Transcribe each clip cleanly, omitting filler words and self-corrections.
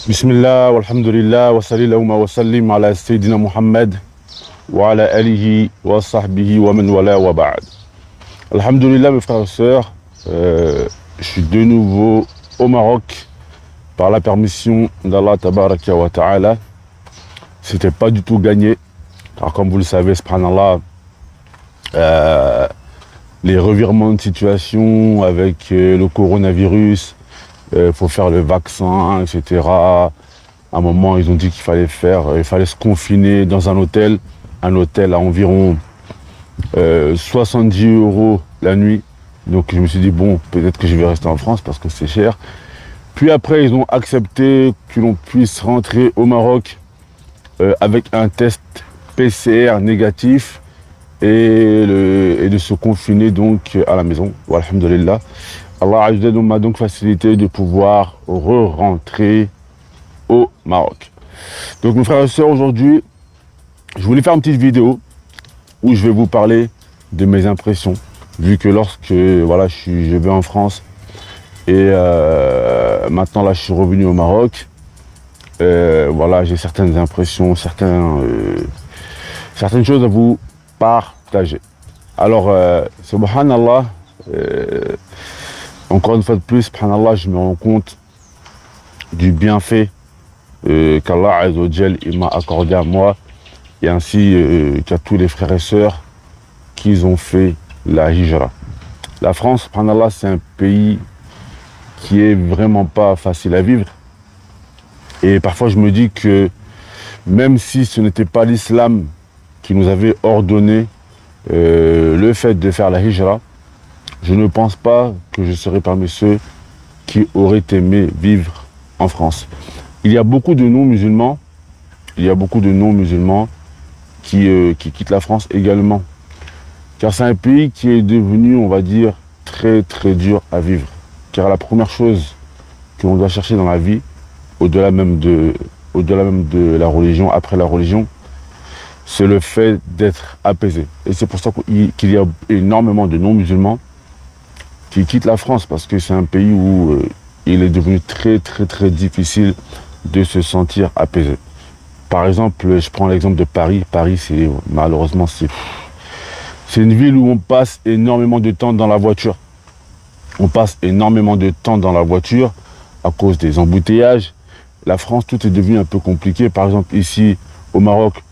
بسم الله والحمد لله وصلى اللهم وسلم على سيدنا محمد وعلى آله وصحبه ومن والاه وبعد. Alhamdulillah mes frères et sœurs, je suis de nouveau au Maroc par la permission d'Allah Tabaraka wa Ta'ala. C'était pas du tout gagné, car comme vous le savez, subhanallah, les revirements de situation avec le coronavirus, faut faire le vaccin, etc. À un moment, ils ont dit qu'il fallait il fallait se confiner dans un hôtel à environ 70 € la nuit. Donc je me suis dit, bon, peut-être que je vais rester en France parce que c'est cher. Puis après, ils ont accepté que l'on puisse rentrer au Maroc avec un test PCR négatif et de se confiner donc à la maison. Alhamdulillah. Allah m'a donc facilité de pouvoir re-rentrer au Maroc. Donc mes frères et sœurs, aujourd'hui, je voulais faire une petite vidéo où je vais vous parler de mes impressions, vu que lorsque voilà, je vais en France et maintenant là je suis revenu au Maroc, voilà, j'ai certaines impressions, certaines choses à vous partager. Alors, subhanallah, encore une fois de plus, subhanallah, je me rends compte du bienfait qu'Allah Azzawajal m'a accordé à moi et ainsi qu'à tous les frères et sœurs qui ont fait la hijra. La France, subhanallah, c'est un pays qui est vraiment pas facile à vivre. Et parfois, je me dis que même si ce n'était pas l'islam qui nous avait ordonné le fait de faire la hijra, je ne pense pas que je serais parmi ceux qui auraient aimé vivre en France. Il y a beaucoup de non-musulmans, qui quittent la France également. Car c'est un pays qui est devenu, on va dire, très très dur à vivre. Car la première chose que l'on doit chercher dans la vie, au-delà même de la religion, après la religion, c'est le fait d'être apaisé. Et c'est pour ça qu'il y a énormément de non-musulmans qui quittent la France, parce que c'est un pays où il est devenu très très très difficile de se sentir apaisé. Par exemple, je prends l'exemple de Paris. Paris, malheureusement, c'est une ville où on passe énormément de temps dans la voiture. On passe énormément de temps dans la voiture à cause des embouteillages. La France, tout est devenu un peu compliqué. Par exemple, ici, au Maroc,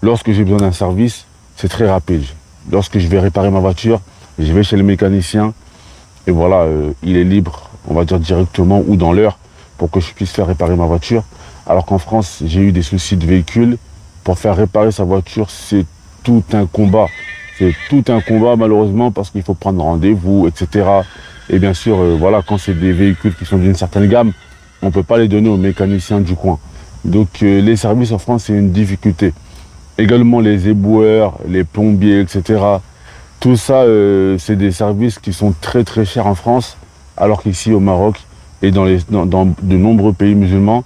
lorsque j'ai besoin d'un service, c'est très rapide. Lorsque je vais réparer ma voiture, je vais chez le mécanicien et voilà, il est libre, on va dire directement ou dans l'heure pour que je puisse faire réparer ma voiture. Alors qu'en France, j'ai eu des soucis de véhicule. Pour faire réparer sa voiture, c'est tout un combat. C'est tout un combat malheureusement parce qu'il faut prendre rendez-vous, etc. Et bien sûr, voilà, quand c'est des véhicules qui sont d'une certaine gamme, on ne peut pas les donner aux mécaniciens du coin. Donc les services en France, c'est une difficulté. Également les éboueurs, les plombiers, etc. Tout ça, c'est des services qui sont très très chers en France, alors qu'ici au Maroc et dans de nombreux pays musulmans,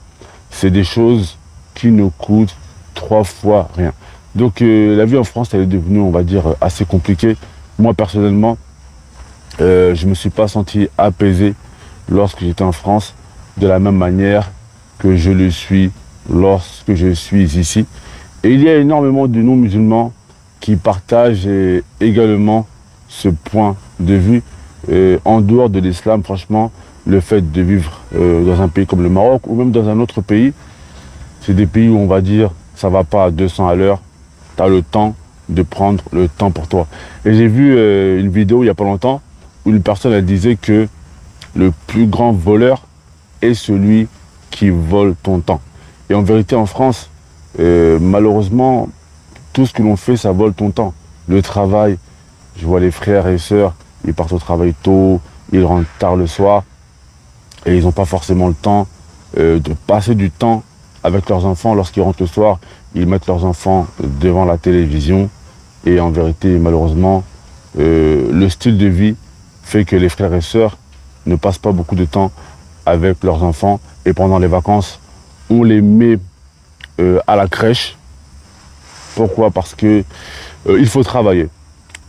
c'est des choses qui ne coûtent 3 fois rien. Donc la vie en France, elle est devenue, on va dire, assez compliquée. Moi personnellement, je ne me suis pas senti apaisé lorsque j'étais en France, de la même manière que je le suis lorsque je suis ici. Et il y a énormément de non-musulmans qui partagent également ce point de vue. En dehors de l'islam, franchement, le fait de vivre dans un pays comme le Maroc ou même dans un autre pays, c'est des pays où on va dire ça va pas à 200 à l'heure, tu as le temps de prendre le temps pour toi. Et j'ai vu une vidéo il n'y a pas longtemps où une personne elle disait que le plus grand voleur est celui qui vole ton temps. Et en vérité en France, malheureusement, tout ce que l'on fait, ça vole ton temps. Le travail, je vois les frères et sœurs, ils partent au travail tôt, ils rentrent tard le soir et ils n'ont pas forcément le temps de passer du temps avec leurs enfants. Lorsqu'ils rentrent le soir, ils mettent leurs enfants devant la télévision et en vérité, malheureusement, le style de vie fait que les frères et sœurs ne passent pas beaucoup de temps avec leurs enfants et pendant les vacances, on les met à la crèche. Pourquoi? Parce que il faut travailler.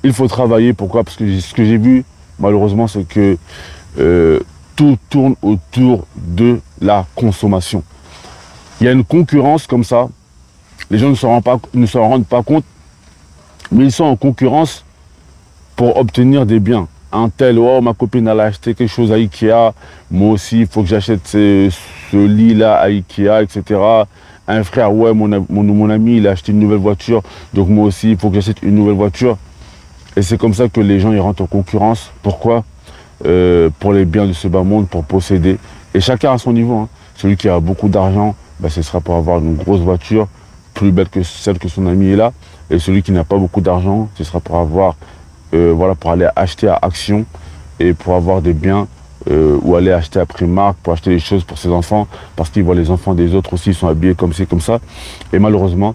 Il faut travailler, pourquoi? Parce que ce que j'ai vu, malheureusement, c'est que tout tourne autour de la consommation. Il y a une concurrence comme ça. Les gens ne s'en rendent pas compte, mais ils sont en concurrence pour obtenir des biens. Un tel, oh, ma copine, elle a acheté quelque chose à Ikea, moi aussi, il faut que j'achète ce lit-là à Ikea, etc. Un frère, ouais, mon ami, il a acheté une nouvelle voiture, donc moi aussi, il faut que j'achète une nouvelle voiture. Et c'est comme ça que les gens ils rentrent en concurrence. Pourquoi? Pour les biens de ce bas monde, pour posséder. Et chacun à son niveau. Hein. Celui qui a beaucoup d'argent, bah, ce sera pour avoir une grosse voiture, plus belle que celle que son ami est là. Et celui qui n'a pas beaucoup d'argent, ce sera pour avoir, voilà, pour aller acheter à Action et pour avoir des biens ou aller acheter à Primark, pour acheter des choses pour ses enfants, parce qu'il voit les enfants des autres aussi, ils sont habillés comme ci, comme ça. Et malheureusement,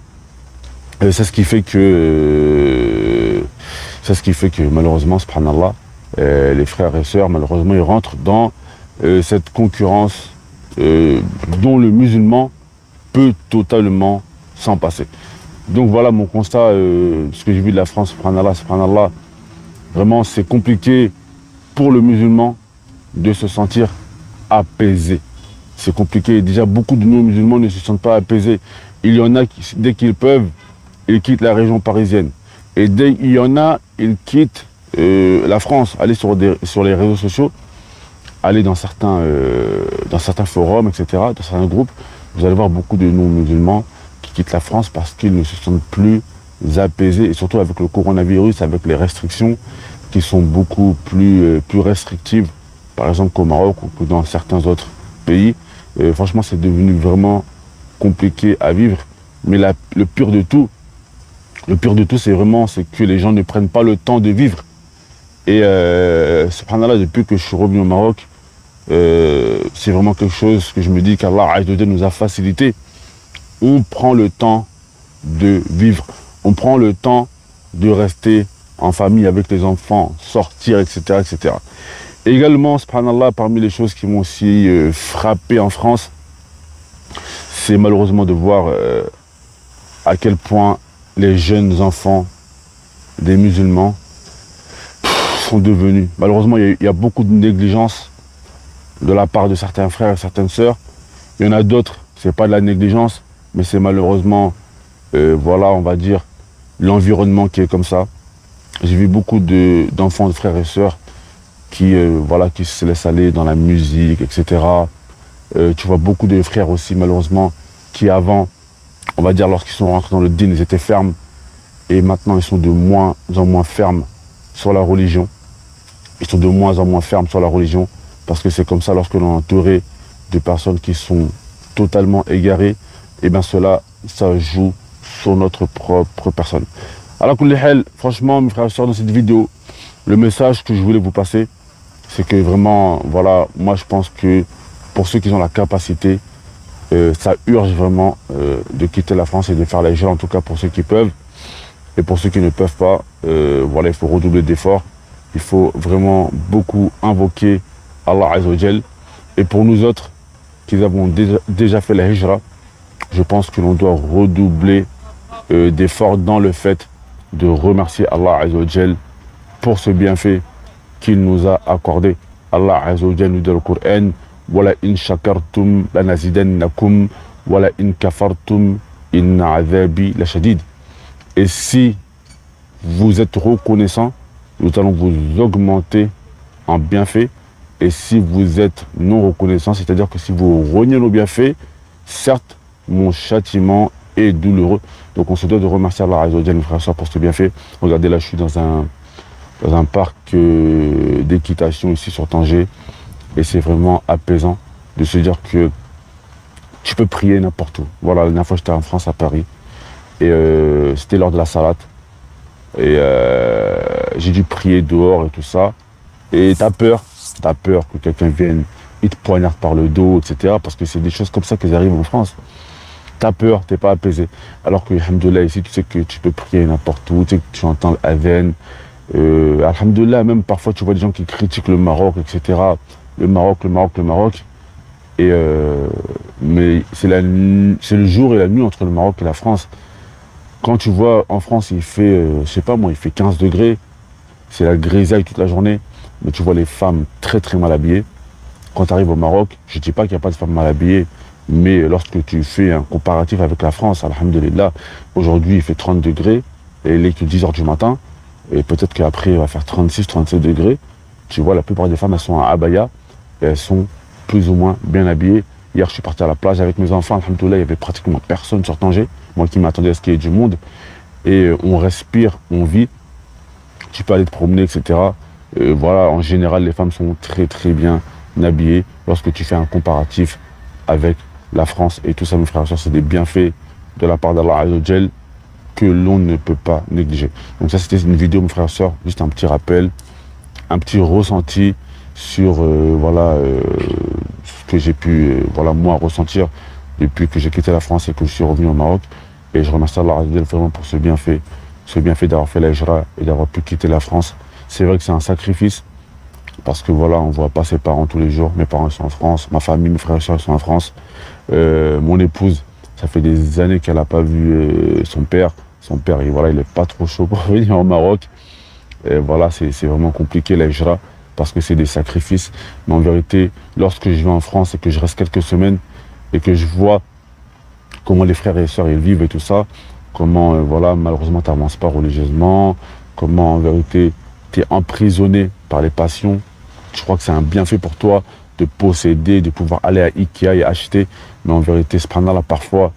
c'est ce qui fait que, malheureusement, subhanallah, les frères et sœurs, malheureusement, ils rentrent dans cette concurrence dont le musulman peut totalement s'en passer. Donc voilà mon constat, ce que j'ai vu de la France, subhanallah, vraiment c'est compliqué pour le musulman de se sentir apaisé. C'est compliqué, déjà beaucoup de nos musulmans ne se sentent pas apaisés. Il y en a qui, dès qu'ils peuvent, ils quittent la région parisienne. Et dès qu'il y en a, ils quittent la France, aller sur les réseaux sociaux, aller dans certains forums, etc., dans certains groupes. Vous allez voir beaucoup de non-musulmans qui quittent la France parce qu'ils ne se sentent plus apaisés, et surtout avec le coronavirus, avec les restrictions qui sont beaucoup plus restrictives, par exemple qu'au Maroc ou que dans certains autres pays. Franchement, c'est devenu vraiment compliqué à vivre. Mais le pire de tout, c'est que les gens ne prennent pas le temps de vivre. Et subhanallah, depuis que je suis revenu au Maroc, c'est vraiment quelque chose que je me dis qu'Allah nous a facilité. On prend le temps de vivre. On prend le temps de rester en famille avec les enfants, sortir, etc., etc. Et également, subhanallah, parmi les choses qui m'ont aussi frappé en France, c'est malheureusement de voir à quel point les jeunes enfants des musulmans sont devenus. Malheureusement, il y a beaucoup de négligence de la part de certains frères et certaines sœurs. Il y en a d'autres, c'est pas de la négligence, mais c'est malheureusement, voilà, on va dire, l'environnement qui est comme ça. J'ai vu beaucoup d'enfants, de frères et sœurs qui, voilà, qui se laissent aller dans la musique, etc. Tu vois beaucoup de frères aussi, malheureusement, qui avant, on va dire, lorsqu'ils sont rentrés dans le dîn, ils étaient fermes. Et maintenant, ils sont de moins en moins fermes sur la religion. Ils sont de moins en moins fermes sur la religion. Parce que c'est comme ça, lorsque l'on est entouré de personnes qui sont totalement égarées, et bien cela, ça joue sur notre propre personne. Alors, franchement, mes frères et sœurs, dans cette vidéo, le message que je voulais vous passer, c'est que vraiment, voilà, moi je pense que pour ceux qui ont la capacité, ça urge vraiment de quitter la France et de faire la hijra, en tout cas pour ceux qui peuvent. Et pour ceux qui ne peuvent pas, voilà, il faut redoubler d'efforts. Il faut vraiment beaucoup invoquer Allah Azza wa Jal. Et pour nous autres, qui avons déjà fait la hijra, je pense que l'on doit redoubler d'efforts dans le fait de remercier Allah Azza wa Jal pour ce bienfait qu'il nous a accordé. Allah Azza wa Jal nous dit dans le Coran: Wala in shakartum lanazidannakum, wala in kafartum inna azabi la shadid. Et si vous êtes reconnaissant, nous allons vous augmenter en bienfaits. Et si vous êtes non reconnaissant, c'est-à-dire que si vous reniez nos bienfaits, certes, mon châtiment est douloureux. Donc on se doit de remercier Allah Azza wa Jalla, mes frères et sœurs, pour ce bienfait. Regardez là, je suis dans un parc d'équitation ici sur Tanger. Et c'est vraiment apaisant de se dire que tu peux prier n'importe où. Voilà, la dernière fois j'étais en France, à Paris. Et c'était lors de la salade. Et j'ai dû prier dehors et tout ça. Et t'as peur que quelqu'un vienne, il te poignarde par le dos, etc. Parce que c'est des choses comme ça qui arrivent en France. T'as peur, t'es pas apaisé. Alors que, alhamdoulilah, ici, tu sais que tu peux prier n'importe où, tu sais que tu entends l'adhan. Alhamdoulilah, même parfois tu vois des gens qui critiquent le Maroc, etc. Le Maroc. Et mais c'est le jour et la nuit entre le Maroc et la France. Quand tu vois en France, il fait, je sais pas moi, il fait 15 degrés. C'est la grisaille toute la journée. Mais tu vois les femmes très très mal habillées. Quand tu arrives au Maroc, je ne dis pas qu'il n'y a pas de femmes mal habillées. Mais lorsque tu fais un comparatif avec la France, alhamdulillah, aujourd'hui il fait 30 degrés, et il est que 10 heures du matin, et peut-être qu'après il va faire 36, 37 degrés. Tu vois, la plupart des femmes, elles sont en abaya, et elles sont plus ou moins bien habillées. Hier, je suis parti à la plage avec mes enfants, alhamdulillah, il y avait pratiquement personne sur Tanger, moi qui m'attendais à ce qu'il y ait du monde. Et on respire, on vit, tu peux aller te promener, etc. Voilà, en général, les femmes sont très très bien habillées lorsque tu fais un comparatif avec la France. Et tout ça, mes frères et sœurs, c'est des bienfaits de la part d'Allah Azza wa Jal que l'on ne peut pas négliger. Donc ça, c'était une vidéo, mes frères et sœurs, juste un petit rappel, un petit ressenti sur voilà, ce que j'ai pu voilà, moi ressentir depuis que j'ai quitté la France et que je suis revenu au Maroc. Et je remercie Allah Azza wa Jal vraiment pour ce bienfait d'avoir fait la hijra et d'avoir pu quitter la France. C'est vrai que c'est un sacrifice, parce que voilà, on ne voit pas ses parents tous les jours. Mes parents sont en France, ma famille, mes frères et sœurs sont en France. Mon épouse, ça fait des années qu'elle n'a pas vu son père. Son père, et voilà, il n'est pas trop chaud pour venir au Maroc. Et voilà, c'est vraiment compliqué la hijra, parce que c'est des sacrifices. Mais en vérité, lorsque je vais en France et que je reste quelques semaines et que je vois comment les frères et sœurs ils vivent et tout ça, comment voilà, malheureusement tu n'avances pas religieusement, comment en vérité tu es emprisonné par les passions. Je crois que c'est un bienfait pour toi de posséder, de pouvoir aller à Ikea et acheter. Mais en vérité, subhanallah, parfois,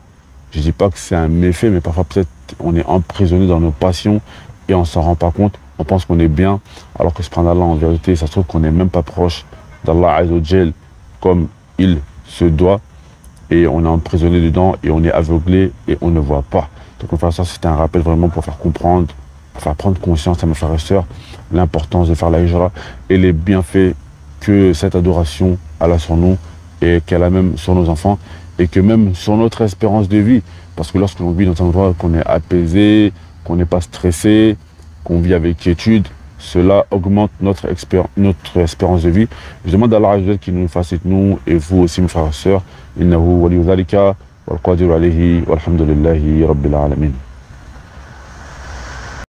je ne dis pas que c'est un méfait, mais parfois peut-être on est emprisonné dans nos passions et on ne s'en rend pas compte. On pense qu'on est bien, alors que subhanallah, en vérité, ça se trouve qu'on n'est même pas proche d'Allah Azza wa Jal comme il se doit. Et on est emprisonné dedans et on est aveuglé et on ne voit pas. Donc enfin, ça, c'était un rappel vraiment pour faire comprendre, pour faire prendre conscience à mes frères et sœurs l'importance de faire la hijra et les bienfaits que cette adoration a sur nous et qu'elle a même sur nos enfants et que même sur notre espérance de vie. Parce que lorsque l'on vit dans un endroit qu'on est apaisé, qu'on n'est pas stressé, qu'on vit avec quiétude, cela augmente notre espérance de vie. Je demande à Allah qu'il nous facilite, nous et vous aussi, mes frères et sœurs. إنه ولي ذلك والقادر عليه والحمد لله رب العالمين.